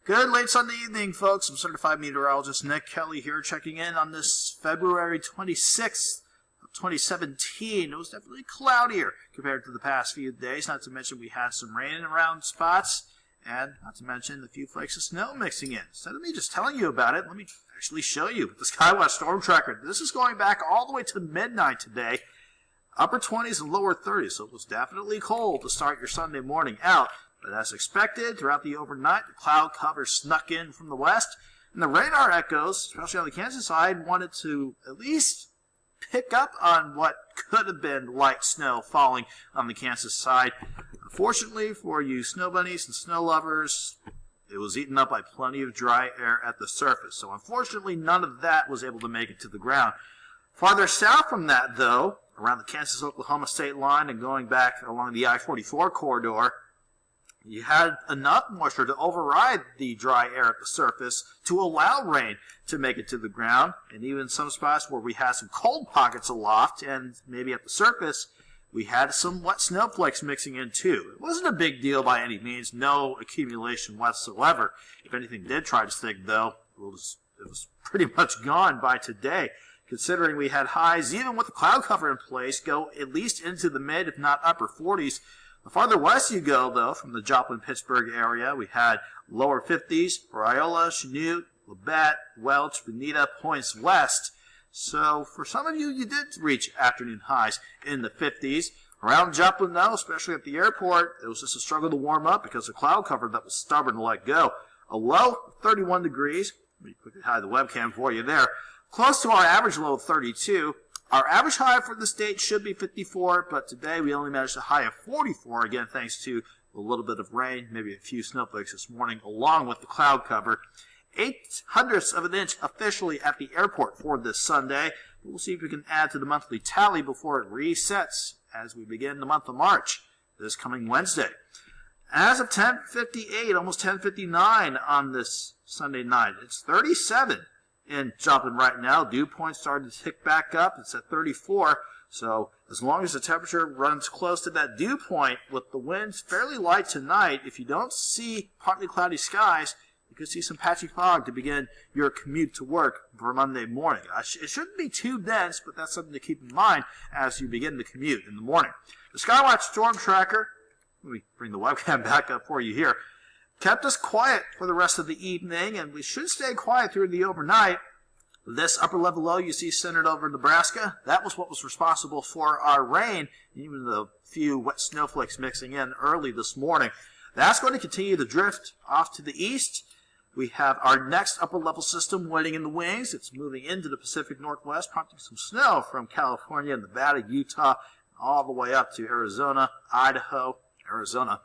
Good late Sunday evening, folks. I'm certified meteorologist Nick Kelly here, checking in on this February 26th of 2017. It was definitely cloudier compared to the past few days, not to mention we had some rain around spots, and not to mention a few flakes of snow mixing in. Instead of me just telling you about it, let me actually show you the SkyWatch Storm Tracker. This is going back all the way to midnight today. Upper 20s and lower 30s, so it was definitely cold to start your Sunday morning out. But as expected, throughout the overnight, the cloud cover snuck in from the west, and the radar echoes, especially on the Kansas side, wanted to at least pick up on what could have been light snow falling on the Kansas side. Unfortunately for you snow bunnies and snow lovers, it was eaten up by plenty of dry air at the surface. So unfortunately, none of that was able to make it to the ground. Farther south from that, though, around the Kansas-Oklahoma state line and going back along the I-44 corridor, you had enough moisture to override the dry air at the surface to allow rain to make it to the ground. And even some spots where we had some cold pockets aloft and maybe at the surface, we had some wet snowflakes mixing in too. It wasn't a big deal by any means, no accumulation whatsoever. If anything did try to stick, though, it was pretty much gone by today, considering we had highs, even with the cloud cover in place, go at least into the mid, if not upper 40s. The farther west you go, though, from the Joplin-Pittsburgh area, we had lower 50s, Riola, Chanute, Labette, Welch, Bonita, points west. So for some of you, you did reach afternoon highs in the 50s. Around Joplin, though, especially at the airport, it was just a struggle to warm up because the cloud cover that was stubborn to let go. A low of 31 degrees. Let me quickly hide the webcam for you there. Close to our average low of 32. Our average high for the state should be 54, but today we only managed a high of 44, again, thanks to a little bit of rain, maybe a few snowflakes this morning, along with the cloud cover. 0.08 of an inch officially at the airport for this Sunday. We'll see if we can add to the monthly tally before it resets as we begin the month of March, this coming Wednesday. As of 10:58, almost 10:59 on this Sunday night, it's 37. In Joplin right now, dew point started to tick back up. It's at 34. So as long as the temperature runs close to that dew point, with the winds fairly light tonight, if you don't see partly cloudy skies, you could see some patchy fog to begin your commute to work for Monday morning. It shouldn't be too dense, but that's something to keep in mind as you begin the commute in the morning. The SkyWatch Storm Tracker, let me bring the webcam back up for you here, kept us quiet for the rest of the evening, and we should stay quiet through the overnight. This upper level low you see centered over Nebraska, that was what was responsible for our rain, even the few wet snowflakes mixing in early this morning. That's going to continue to drift off to the east. We have our next upper level system waiting in the wings. It's moving into the Pacific Northwest, prompting some snow from California, Nevada, Utah, all the way up to Arizona, Idaho,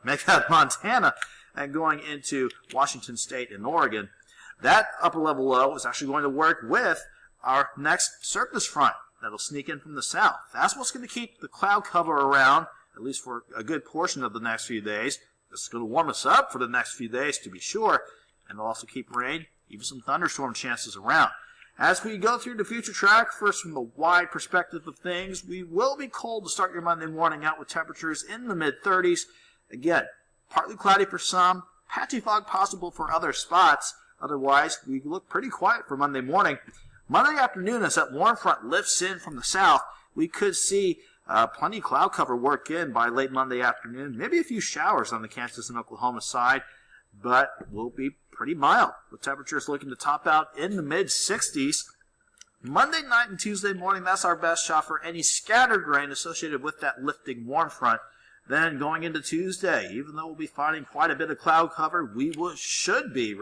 make that Montana, and going into Washington State and Oregon. That upper level low is actually going to work with our next surface front that'll sneak in from the south. That's what's going to keep the cloud cover around, at least for a good portion of the next few days. This is going to warm us up for the next few days, to be sure, and it'll also keep rain, even some thunderstorm chances around. As we go through the future track, first from the wide perspective of things, we will be cold to start your Monday morning out with temperatures in the mid-30s. Again, partly cloudy for some, patchy fog possible for other spots. Otherwise, we look pretty quiet for Monday morning. Monday afternoon, as that warm front lifts in from the south, we could see plenty of cloud cover work in by late Monday afternoon. Maybe a few showers on the Kansas and Oklahoma side, but will be pretty mild, with temperatures looking to top out in the mid-60s. Monday night and Tuesday morning, that's our best shot for any scattered rain associated with that lifting warm front. Then going into Tuesday, even though we'll be finding quite a bit of cloud cover, we should be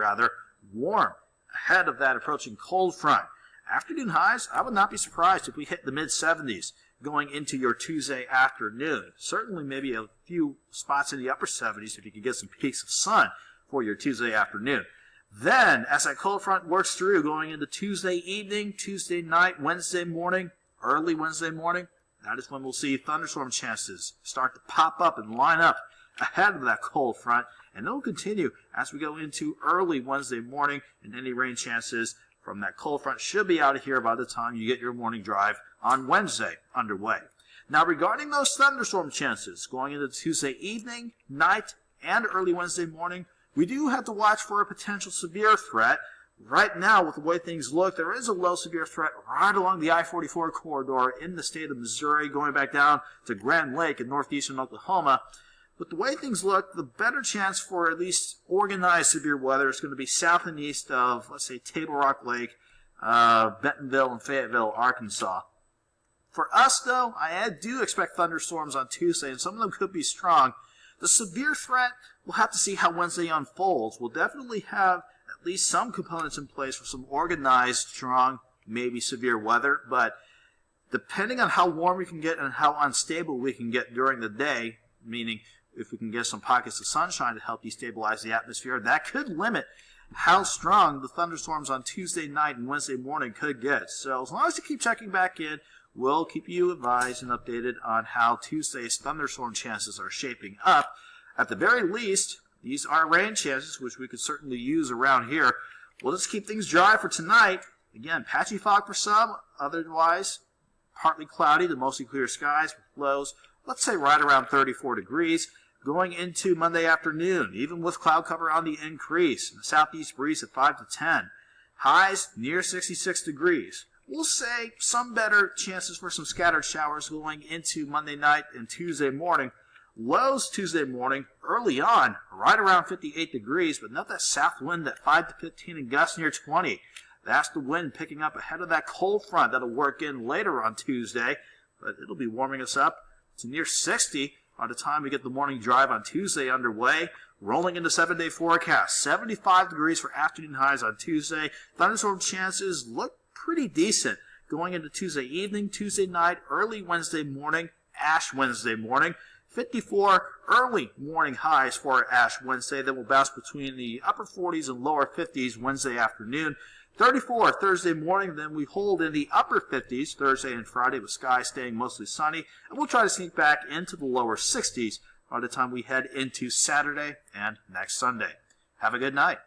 warm ahead of that approaching cold front. Afternoon highs, I would not be surprised if we hit the mid-70s going into your Tuesday afternoon. Certainly maybe a few spots in the upper 70s if you could get some peaks of sun for your Tuesday afternoon. Then, as that cold front works through going into Tuesday evening, Tuesday night, Wednesday morning, early Wednesday morning, that is when we'll see thunderstorm chances start to pop up and line up ahead of that cold front. And it'll continue as we go into early Wednesday morning, and any rain chances from that cold front should be out of here by the time you get your morning drive on Wednesday underway. Now, regarding those thunderstorm chances going into Tuesday evening, night, and early Wednesday morning, we do have to watch for a potential severe threat. Right now, with the way things look, there is a low severe threat right along the I-44 corridor in the state of Missouri, going back down to Grand Lake in northeastern Oklahoma. But the way things look, the better chance for at least organized severe weather is going to be south and east of, let's say, Table Rock Lake, Bentonville, and Fayetteville, Arkansas. For us, though, I do expect thunderstorms on Tuesday, and some of them could be strong. The severe threat, we'll have to see how Wednesday unfolds. We'll definitely have at least some components in place for some organized, strong, maybe severe weather, but depending on how warm we can get and how unstable we can get during the day, meaning if we can get some pockets of sunshine to help destabilize the atmosphere, that could limit how strong the thunderstorms on Tuesday night and Wednesday morning could get. So as long as you keep checking back in, we'll keep you advised and updated on how Tuesday's thunderstorm chances are shaping up. At the very least, these are rain chances, which we could certainly use around here. We'll just keep things dry for tonight. Again, patchy fog for some, otherwise partly cloudy to mostly clear skies with lows, let's say right around 34 degrees. Going into Monday afternoon, even with cloud cover on the increase, and a southeast breeze at 5 to 10. Highs near 66 degrees. We'll say some better chances for some scattered showers going into Monday night and Tuesday morning. Lows Tuesday morning, early on, right around 58 degrees, but note that south wind at 5 to 15 and gusts near 20. That's the wind picking up ahead of that cold front that'll work in later on Tuesday, but it'll be warming us up to near 60 by the time we get the morning drive on Tuesday underway. Rolling into 7-day forecast, 75 degrees for afternoon highs on Tuesday. Thunderstorm chances look pretty decent going into Tuesday evening, Tuesday night, early Wednesday morning, Ash Wednesday morning. 54 early morning highs for Ash Wednesday. Then we'll bounce between the upper 40s and lower 50s Wednesday afternoon. 34 Thursday morning, then we hold in the upper 50s Thursday and Friday with skies staying mostly sunny. And we'll try to sneak back into the lower 60s by the time we head into Saturday and next Sunday. Have a good night.